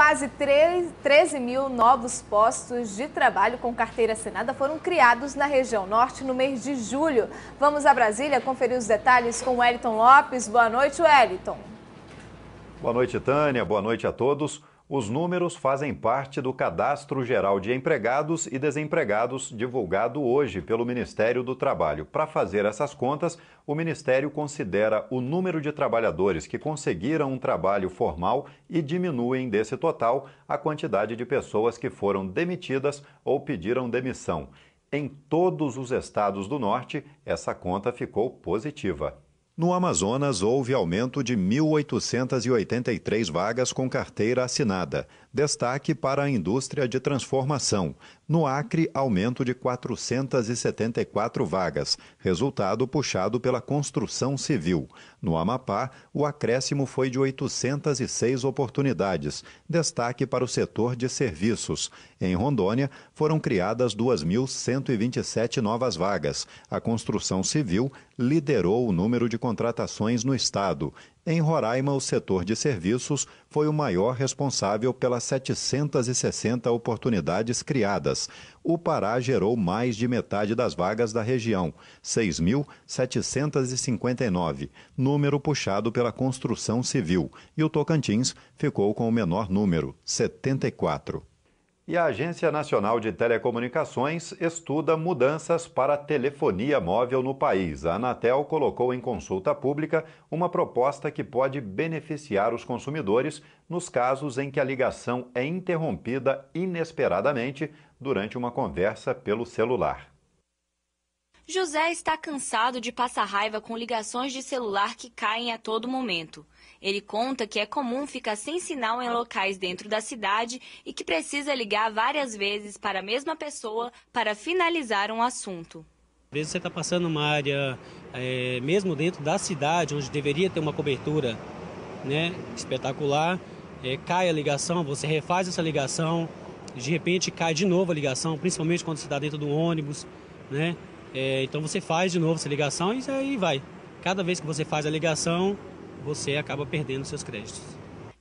Quase 13 mil novos postos de trabalho com carteira assinada foram criados na região norte no mês de julho. Vamos a Brasília conferir os detalhes com o Wellington Lopes. Boa noite, Wellington. Boa noite, Tânia. Boa noite a todos. Os números fazem parte do Cadastro Geral de Empregados e Desempregados divulgado hoje pelo Ministério do Trabalho. Para fazer essas contas, o Ministério considera o número de trabalhadores que conseguiram um trabalho formal e diminuem desse total a quantidade de pessoas que foram demitidas ou pediram demissão. Em todos os estados do Norte, essa conta ficou positiva. No Amazonas, houve aumento de 1.883 vagas com carteira assinada. Destaque para a indústria de transformação. No Acre, aumento de 474 vagas, resultado puxado pela construção civil. No Amapá, o acréscimo foi de 806 oportunidades. Destaque para o setor de serviços. Em Rondônia, foram criadas 2.127 novas vagas. A construção civil liderou o número de contratações no estado. Em Roraima, o setor de serviços foi o maior responsável pelas 760 oportunidades criadas. O Pará gerou mais de metade das vagas da região, 6.759, número puxado pela construção civil. E o Tocantins ficou com o menor número, 74. E a Agência Nacional de Telecomunicações estuda mudanças para a telefonia móvel no país. A Anatel colocou em consulta pública uma proposta que pode beneficiar os consumidores nos casos em que a ligação é interrompida inesperadamente durante uma conversa pelo celular. José está cansado de passar raiva com ligações de celular que caem a todo momento. Ele conta que é comum ficar sem sinal em locais dentro da cidade e que precisa ligar várias vezes para a mesma pessoa para finalizar um assunto. Às vezes você está passando uma área, mesmo dentro da cidade, onde deveria ter uma cobertura, né, espetacular, cai a ligação, você refaz essa ligação, de repente cai de novo a ligação, principalmente quando você está dentro do ônibus, né? Então você faz de novo essa ligação e aí vai. Cada vez que você faz a ligação, você acaba perdendo seus créditos.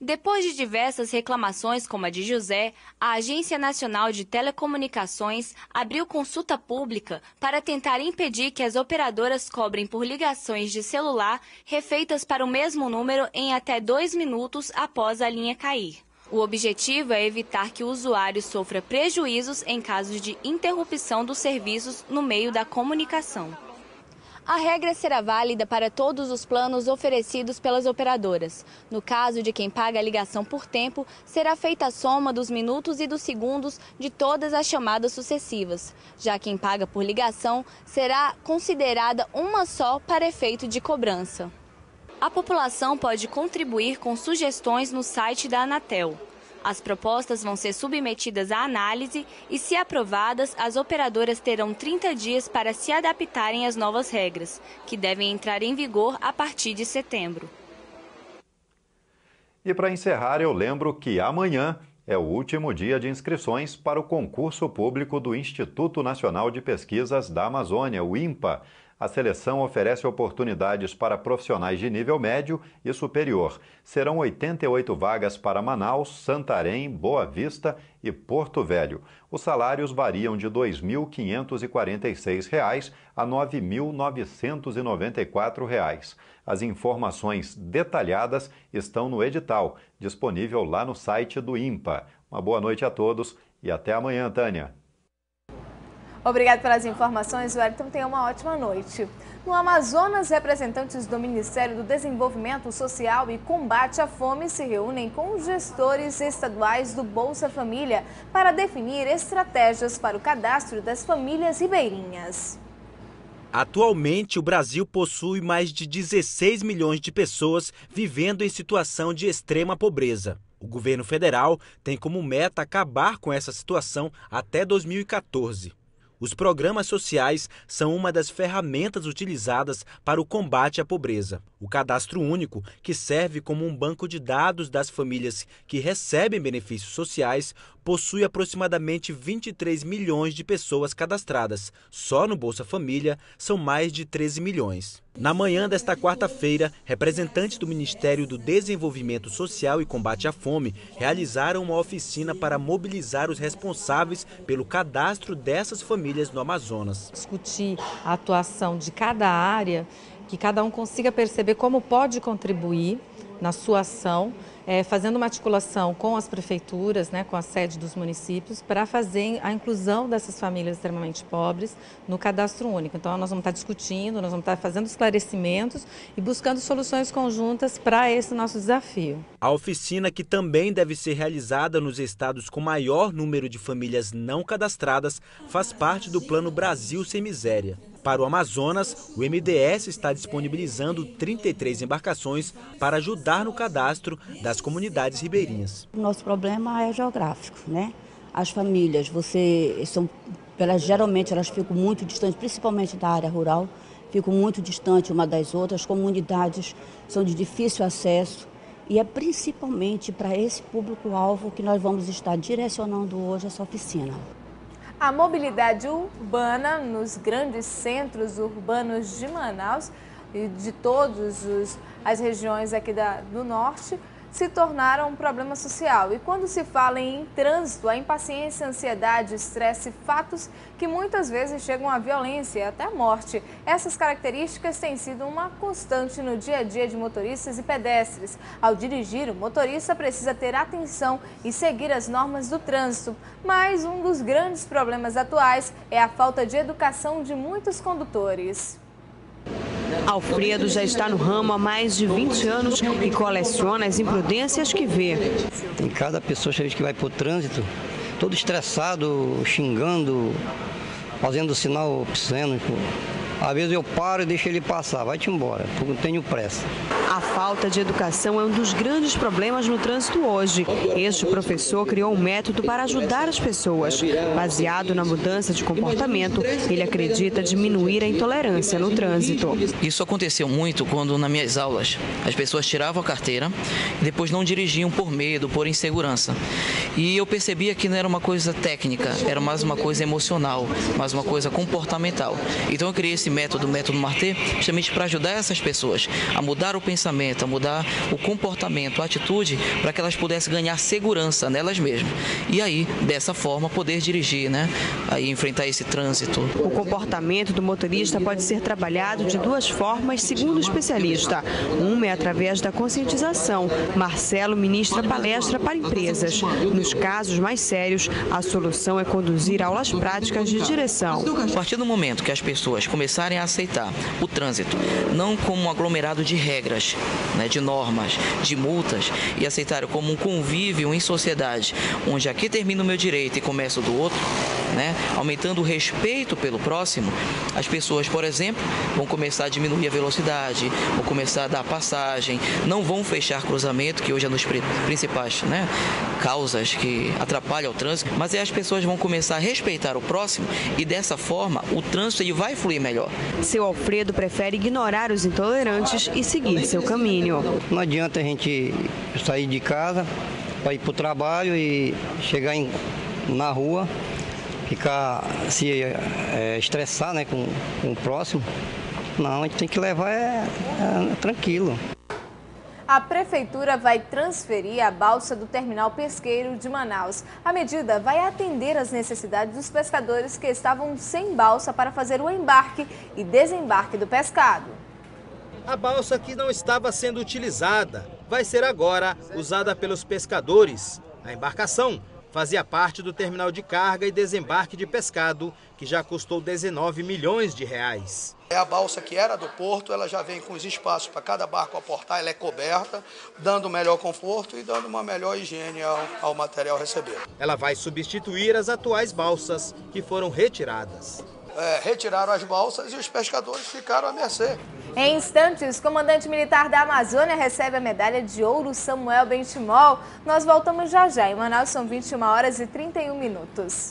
Depois de diversas reclamações como a de José, a Agência Nacional de Telecomunicações abriu consulta pública para tentar impedir que as operadoras cobrem por ligações de celular refeitas para o mesmo número em até 2 minutos após a linha cair. O objetivo é evitar que o usuário sofra prejuízos em casos de interrupção dos serviços no meio da comunicação. A regra será válida para todos os planos oferecidos pelas operadoras. No caso de quem paga a ligação por tempo, será feita a soma dos minutos e dos segundos de todas as chamadas sucessivas. Já quem paga por ligação, será considerada uma só para efeito de cobrança. A população pode contribuir com sugestões no site da Anatel. As propostas vão ser submetidas à análise e, se aprovadas, as operadoras terão 30 dias para se adaptarem às novas regras, que devem entrar em vigor a partir de setembro. E para encerrar, eu lembro que amanhã é o último dia de inscrições para o concurso público do Instituto Nacional de Pesquisas da Amazônia, o INPA. A seleção oferece oportunidades para profissionais de nível médio e superior. Serão 88 vagas para Manaus, Santarém, Boa Vista e Porto Velho. Os salários variam de R$ 2.546 a R$ 9.994. As informações detalhadas estão no edital, disponível lá no site do INPA. Uma boa noite a todos e até amanhã, Tânia. Obrigado pelas informações, Wellington. Tenha uma ótima noite. No Amazonas, representantes do Ministério do Desenvolvimento Social e Combate à Fome se reúnem com os gestores estaduais do Bolsa Família para definir estratégias para o cadastro das famílias ribeirinhas. Atualmente, o Brasil possui mais de 16 milhões de pessoas vivendo em situação de extrema pobreza. O governo federal tem como meta acabar com essa situação até 2014. Os programas sociais são uma das ferramentas utilizadas para o combate à pobreza. O Cadastro Único, que serve como um banco de dados das famílias que recebem benefícios sociais, possui aproximadamente 23 milhões de pessoas cadastradas. Só no Bolsa Família são mais de 13 milhões. Na manhã desta quarta-feira, representantes do Ministério do Desenvolvimento Social e Combate à Fome realizaram uma oficina para mobilizar os responsáveis pelo cadastro dessas famílias no Amazonas. Discutir a atuação de cada área, que cada um consiga perceber como pode contribuir na sua ação, fazendo uma articulação com as prefeituras, com a sede dos municípios, para fazer a inclusão dessas famílias extremamente pobres no Cadastro Único. Então, nós vamos estar discutindo, nós vamos estar fazendo esclarecimentos e buscando soluções conjuntas para esse nosso desafio. A oficina, que também deve ser realizada nos estados com maior número de famílias não cadastradas, faz parte do Plano Brasil Sem Miséria. Para o Amazonas, o MDS está disponibilizando 33 embarcações para ajudar no cadastro das comunidades ribeirinhas. O nosso problema é geográfico, As famílias, geralmente elas ficam muito distantes, principalmente da área rural, ficam muito distantes uma das outras, comunidades são de difícil acesso e é principalmente para esse público-alvo que nós vamos estar direcionando hoje essa oficina. A mobilidade urbana nos grandes centros urbanos de Manaus e de todas as regiões aqui do norte se tornaram um problema social. E quando se fala em trânsito, a impaciência, a ansiedade, estresse, fatos que muitas vezes chegam à violência e até à morte. Essas características têm sido uma constante no dia a dia de motoristas e pedestres. Ao dirigir, o motorista precisa ter atenção e seguir as normas do trânsito. Mas um dos grandes problemas atuais é a falta de educação de muitos condutores. Alfredo já está no ramo há mais de 20 anos e coleciona as imprudências que vê. Tem cada pessoa que vai para o trânsito, todo estressado, xingando, fazendo sinal obsceno. Às vezes eu paro e deixo ele passar, vai-te embora, porque não tenho pressa. A falta de educação é um dos grandes problemas no trânsito hoje. Este professor criou um método para ajudar as pessoas. Baseado na mudança de comportamento, ele acredita diminuir a intolerância no trânsito. Isso aconteceu muito quando, nas minhas aulas, as pessoas tiravam a carteira e depois não dirigiam por medo, por insegurança. E eu percebia que não era uma coisa técnica, era mais uma coisa emocional, mais uma coisa comportamental. Então eu criei esse método Marté, justamente para ajudar essas pessoas a mudar o pensamento, a mudar o comportamento, a atitude, para que elas pudessem ganhar segurança nelas mesmas. E aí, dessa forma, poder dirigir, Aí enfrentar esse trânsito. O comportamento do motorista pode ser trabalhado de duas formas, segundo o especialista. Uma é através da conscientização. Marcelo ministra palestra para empresas. Nos casos mais sérios, a solução é conduzir aulas práticas de direção. A partir do momento que as pessoas começarem a aceitar o trânsito não como um aglomerado de regras, de normas, de multas, e aceitarem como um convívio em sociedade, onde aqui termina o meu direito e começa o do outro, aumentando o respeito pelo próximo, as pessoas, por exemplo, vão começar a diminuir a velocidade, vão começar a dar passagem, não vão fechar cruzamento, que hoje é uma das principais causas que atrapalham o trânsito, mas aí as pessoas vão começar a respeitar o próximo e dessa forma o trânsito ele vai fluir melhor. Seu Alfredo prefere ignorar os intolerantes e seguir seu caminho. Não adianta a gente sair de casa para ir para o trabalho e chegar na rua, ficar se estressar com o próximo. Não, a gente tem que levar tranquilo. A Prefeitura vai transferir a balsa do terminal pesqueiro de Manaus. A medida vai atender às necessidades dos pescadores que estavam sem balsa para fazer o embarque e desembarque do pescado. A balsa que não estava sendo utilizada vai ser agora usada pelos pescadores. A embarcação fazia parte do terminal de carga e desembarque de pescado, que já custou 19 milhões de reais. A balsa que era do porto, ela já vem com os espaços para cada barco aportar, ela é coberta, dando um melhor conforto e dando uma melhor higiene ao material recebido. Ela vai substituir as atuais balsas que foram retiradas. Retiraram as balsas e os pescadores ficaram à mercê. Em instantes, o comandante militar da Amazônia recebe a medalha de ouro Samuel Benchimol. Nós voltamos já já. Em Manaus são 21h31.